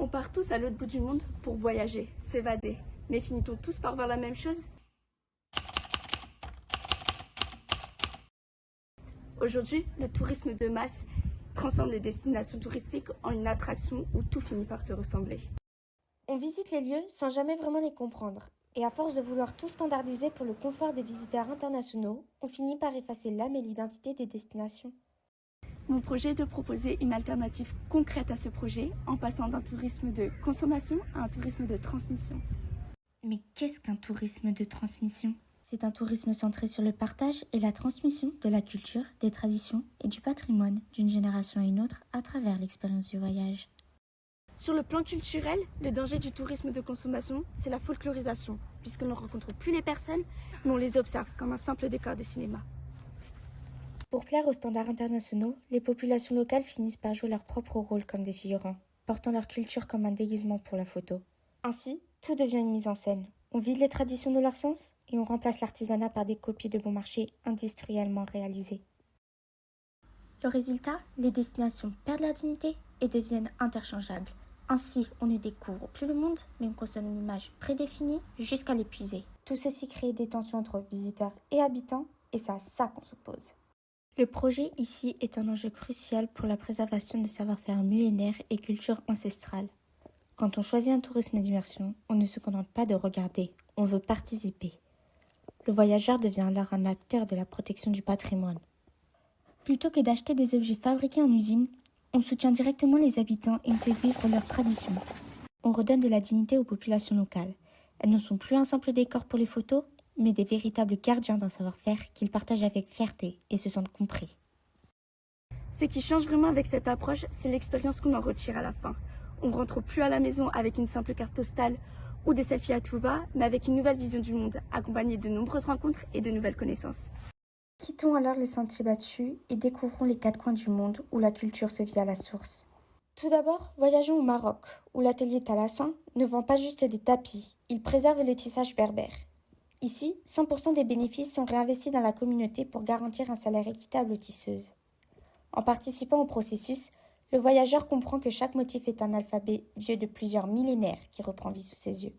On part tous à l'autre bout du monde pour voyager, s'évader. Mais finit-on tous par voir la même chose? Aujourd'hui, le tourisme de masse transforme les destinations touristiques en une attraction où tout finit par se ressembler. On visite les lieux sans jamais vraiment les comprendre. Et à force de vouloir tout standardiser pour le confort des visiteurs internationaux, on finit par effacer l'âme et l'identité des destinations. Mon projet est de proposer une alternative concrète à ce projet en passant d'un tourisme de consommation à un tourisme de transmission. Mais qu'est-ce qu'un tourisme de transmission? C'est un tourisme centré sur le partage et la transmission de la culture, des traditions et du patrimoine d'une génération à une autre à travers l'expérience du voyage. Sur le plan culturel, le danger du tourisme de consommation, c'est la folklorisation, puisqu'on ne rencontre plus les personnes, mais on les observe comme un simple décor de cinéma. Pour plaire aux standards internationaux, les populations locales finissent par jouer leur propre rôle comme des figurants, portant leur culture comme un déguisement pour la photo. Ainsi, tout devient une mise en scène. On vide les traditions de leur sens et on remplace l'artisanat par des copies de bon marché industriellement réalisées. Le résultat, les destinations perdent leur dignité et deviennent interchangeables. Ainsi, on ne découvre plus le monde, mais on consomme une image prédéfinie jusqu'à l'épuiser. Tout ceci crée des tensions entre visiteurs et habitants, et c'est à ça qu'on s'oppose. Le projet ici est un enjeu crucial pour la préservation de savoir-faire millénaires et cultures ancestrales. Quand on choisit un tourisme d'immersion, on ne se contente pas de regarder, on veut participer. Le voyageur devient alors un acteur de la protection du patrimoine. Plutôt que d'acheter des objets fabriqués en usine, on soutient directement les habitants et on fait vivre leurs traditions. On redonne de la dignité aux populations locales. Elles ne sont plus un simple décor pour les photos, mais des véritables gardiens d'un savoir-faire qu'ils partagent avec fierté et se sentent compris. Ce qui change vraiment avec cette approche, c'est l'expérience qu'on en retire à la fin. On ne rentre plus à la maison avec une simple carte postale ou des selfies à tout va, mais avec une nouvelle vision du monde, accompagnée de nombreuses rencontres et de nouvelles connaissances. Quittons alors les sentiers battus et découvrons les quatre coins du monde où la culture se vit à la source. Tout d'abord, voyageons au Maroc, où l'atelier Thalassin ne vend pas juste des tapis, il préserve le tissage berbère. Ici, 100% des bénéfices sont réinvestis dans la communauté pour garantir un salaire équitable aux tisseuses. En participant au processus, le voyageur comprend que chaque motif est un alphabet vieux de plusieurs millénaires qui reprend vie sous ses yeux.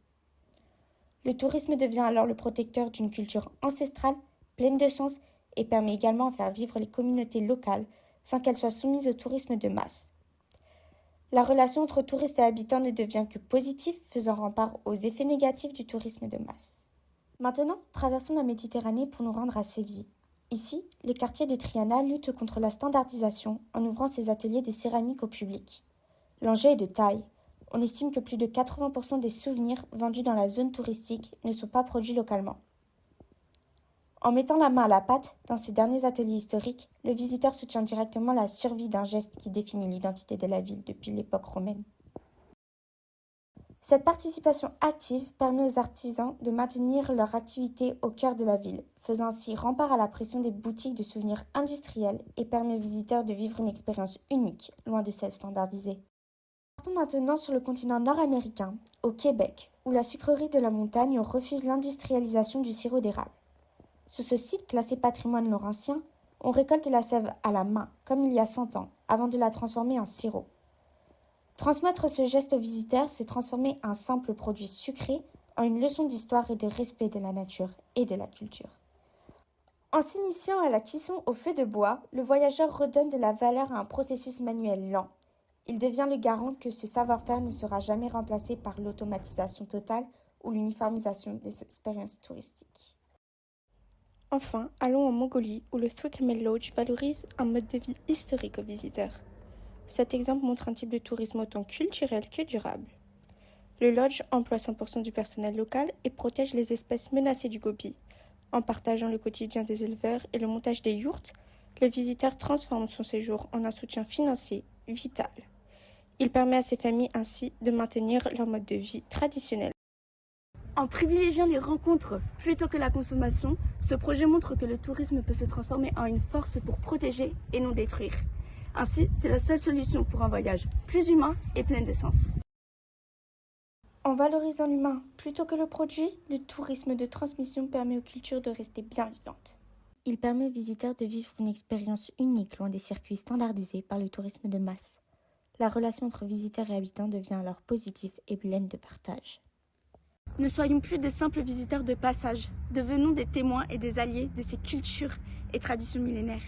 Le tourisme devient alors le protecteur d'une culture ancestrale, pleine de sens, et permet également de faire vivre les communautés locales sans qu'elles soient soumises au tourisme de masse. La relation entre touristes et habitants ne devient que positive, faisant rempart aux effets négatifs du tourisme de masse. Maintenant, traversons la Méditerranée pour nous rendre à Séville. Ici, le quartier de Triana lutte contre la standardisation en ouvrant ses ateliers de céramique au public. L'enjeu est de taille. On estime que plus de 80% des souvenirs vendus dans la zone touristique ne sont pas produits localement. En mettant la main à la pâte dans ces derniers ateliers historiques, le visiteur soutient directement la survie d'un geste qui définit l'identité de la ville depuis l'époque romaine. Cette participation active permet aux artisans de maintenir leur activité au cœur de la ville, faisant ainsi rempart à la pression des boutiques de souvenirs industriels et permet aux visiteurs de vivre une expérience unique, loin de celle standardisée. Partons maintenant sur le continent nord-américain, au Québec, où la sucrerie de la montagne refuse l'industrialisation du sirop d'érable. Sur ce site classé patrimoine laurentien, on récolte la sève à la main, comme il y a 100 ans, avant de la transformer en sirop. Transmettre ce geste aux visiteurs, c'est transformer un simple produit sucré en une leçon d'histoire et de respect de la nature et de la culture. En s'initiant à la cuisson au feu de bois, le voyageur redonne de la valeur à un processus manuel lent. Il devient le garant que ce savoir-faire ne sera jamais remplacé par l'automatisation totale ou l'uniformisation des expériences touristiques. Enfin, allons en Mongolie, où le Thwickemer Lodge valorise un mode de vie historique aux visiteurs. Cet exemple montre un type de tourisme autant culturel que durable. Le lodge emploie 100% du personnel local et protège les espèces menacées du gobi. En partageant le quotidien des éleveurs et le montage des yourtes, le visiteur transforme son séjour en un soutien financier vital. Il permet à ces familles ainsi de maintenir leur mode de vie traditionnel. En privilégiant les rencontres plutôt que la consommation, ce projet montre que le tourisme peut se transformer en une force pour protéger et non détruire. Ainsi, c'est la seule solution pour un voyage plus humain et plein de sens. En valorisant l'humain plutôt que le produit, le tourisme de transmission permet aux cultures de rester bien vivantes. Il permet aux visiteurs de vivre une expérience unique loin des circuits standardisés par le tourisme de masse. La relation entre visiteurs et habitants devient alors positive et pleine de partage. Ne soyons plus des simples visiteurs de passage, devenons des témoins et des alliés de ces cultures et traditions millénaires.